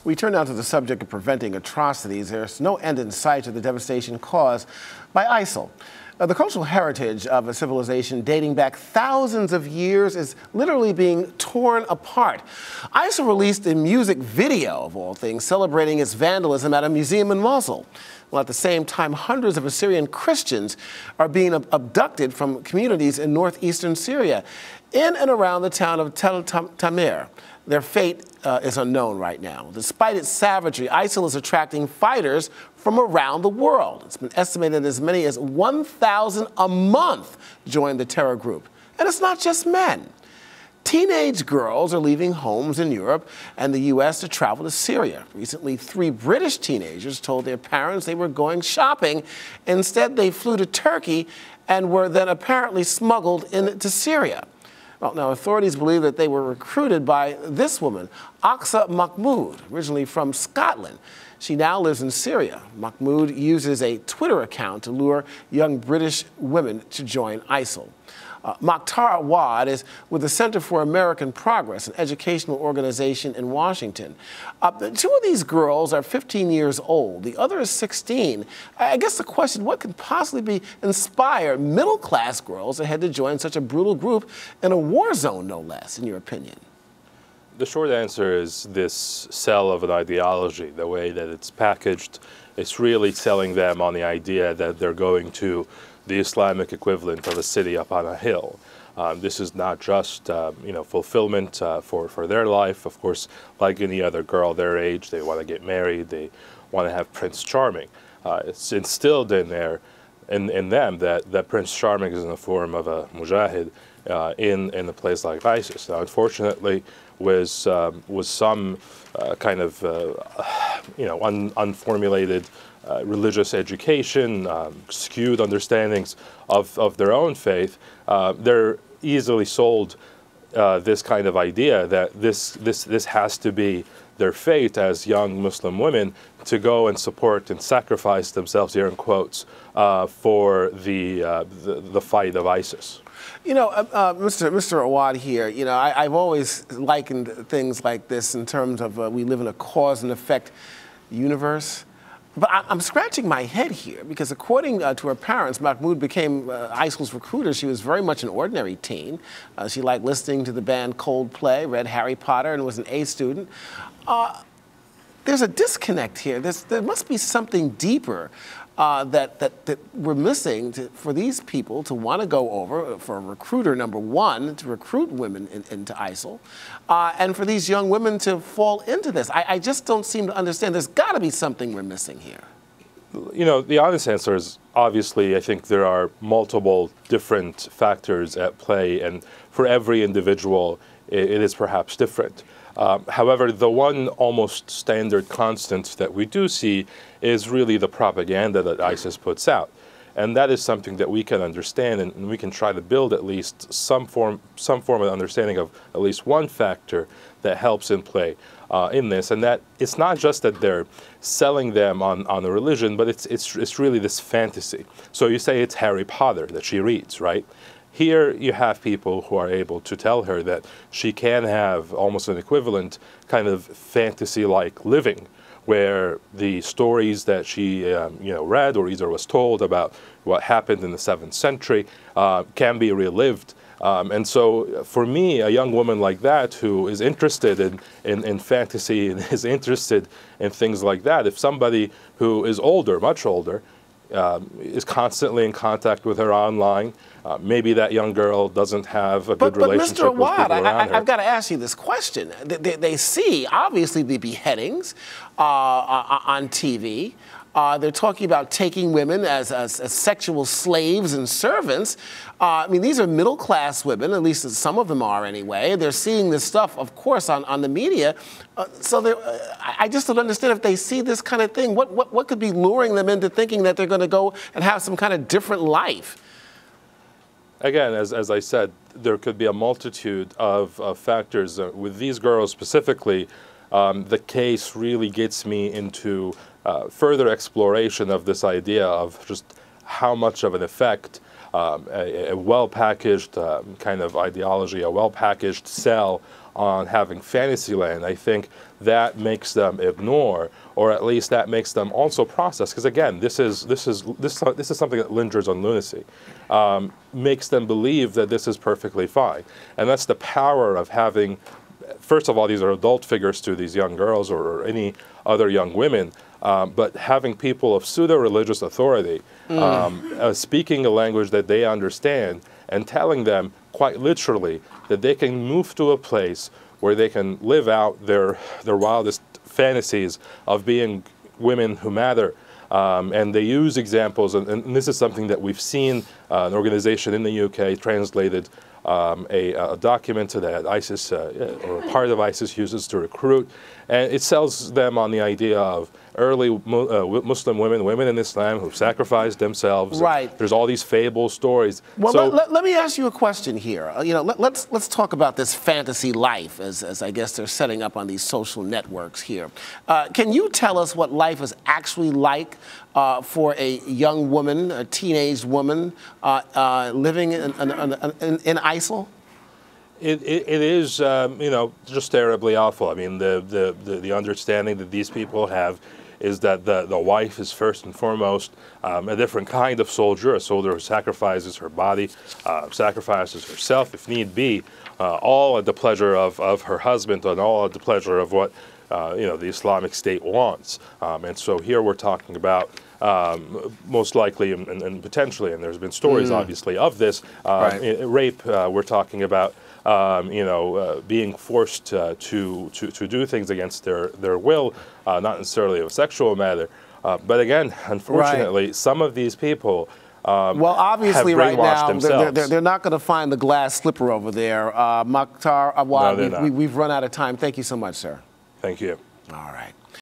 We turn now to the subject of preventing atrocities. There's no end in sight to the devastation caused by Isil. The cultural heritage of a civilization dating back thousands of years is literally being torn apart. Isil released a music video, of all things, celebrating its vandalism at a museum in Mosul. Well, at the same time, hundreds of Assyrian Christians are being abducted from communities in northeastern Syria, in and around the town of Tel Tamir. Their fate is unknown right now. Despite its savagery, Isil is attracting fighters from around the world. It's been estimated as many as 1,000 a month join the terror group. And it's not just men. Teenage girls are leaving homes in Europe and the U.S. to travel to Syria. Recently, 3 British teenagers told their parents they were going shopping. Instead, they flew to Turkey and were then apparently smuggled into Syria. Well, now, authorities believe that they were recruited by this woman, Aqsa Mahmoud, originally from Scotland. She now lives in Syria. Mahmoud uses a Twitter account to lure young British women to join Isil. Moktar Awad is with the Center for American Progress, an educational organization in Washington. 2 of these girls are 15 years old. The other is 16. I guess the question, what could possibly inspire middle-class girls ahead to join such a brutal group in a war zone, no less, in your opinion? The short answer is this sell of an ideology, the way that it's packaged. It's really selling them on the idea that they're going to the Islamic equivalent of a city up on a hill. This is not just fulfillment for their life. Of course, like any other girl their age, they want to get married, they want to have Prince Charming. It's instilled in them that Prince Charming is in the form of a mujahid in a place like ISIS. Now, unfortunately, with some kind of unformulated religious education, skewed understandings of their own faith, they're easily sold this kind of idea that this has to be their fate as young Muslim women, to go and support and sacrifice themselves, here in quotes, for the fight of ISIS. You know, Mr. Awad here, I've always likened things like this in terms of we live in a cause and effect universe. But I'm scratching my head here because according to her parents, Mahmoud became Isil's recruiter. She was very much an ordinary teen. She liked listening to the band Coldplay, read Harry Potter, and was an A student. There's a disconnect here. There must be something deeper that we're missing for these people to want to go over, for a recruiter, number one, to recruit women into ISIL, and for these young women to fall into this. I just don't seem to understand. There's got to be something we're missing here. You know, the honest answer is, obviously, I think there are multiple different factors at play, and for every individual, it is perhaps different. However, the one almost standard constant that we do see is really the propaganda that ISIS puts out. And that is something that we can understand, and we can try to build at least some form of understanding of at least one factor that helps in play in this. And that it's not just that they're selling them on the religion, but it's really this fantasy. So you say it's Harry Potter that she reads, right? Here you have people who are able to tell her that she can have almost an equivalent kind of fantasy-like living, where the stories that she read or either was told about what happened in the 7th century can be relived. And so for me, a young woman like that who is interested in fantasy and is interested in things like that, if somebody who is older, much older, is constantly in contact with her online, maybe that young girl doesn't have a good relationship with people around her. But Mr. Awad, I've got to ask you this question. They see, obviously, the beheadings on TV. They're talking about taking women as sexual slaves and servants. I mean, these are middle-class women, at least some of them are anyway. They're seeing this stuff, of course, on the media. I just don't understand if they see this kind of thing. What could be luring them into thinking that they're going to go and have some kind of different life? Again, as I said, there could be a multitude of factors. With these girls specifically, the case really gets me into further exploration of this idea of just how much of an effect a well-packaged kind of ideology, a well-packaged sell on having Fantasyland, I think that makes them ignore, or at least that makes them also process. Because again, this is something that lingers on lunacy, makes them believe that this is perfectly fine, and that's the power of having. First of all, these are adult figures to these young girls or any other young women, but having people of pseudo-religious authority speaking a language that they understand and telling them quite literally that they can move to a place where they can live out their wildest fantasies of being women who matter. And they use examples, and this is something that we've seen an organization in the UK translated a document that ISIS, or part of ISIS uses to recruit, and it sells them on the idea of early Muslim women in Islam who've sacrificed themselves. Right. There's all these fable stories. Well, so, let me ask you a question here. Let's talk about this fantasy life as I guess they're setting up on these social networks here. Can you tell us what life is actually like for a young woman, a teenage woman, living in ISIL? It is, just terribly awful. I mean, the understanding that these people have is that the wife is first and foremost a different kind of soldier, a soldier who sacrifices her body, sacrifices herself if need be, all at the pleasure of her husband and all at the pleasure of what the Islamic State wants. And so here we're talking about most likely and potentially, and there's been stories obviously of this, rape. We're talking about being forced to do things against their will, not necessarily of a sexual matter. But again, unfortunately, some of these people well, obviously, have right now, themselves. they're not going to find the glass slipper over there. Moktar Awad, we've run out of time. Thank you so much, sir. Thank you. All right.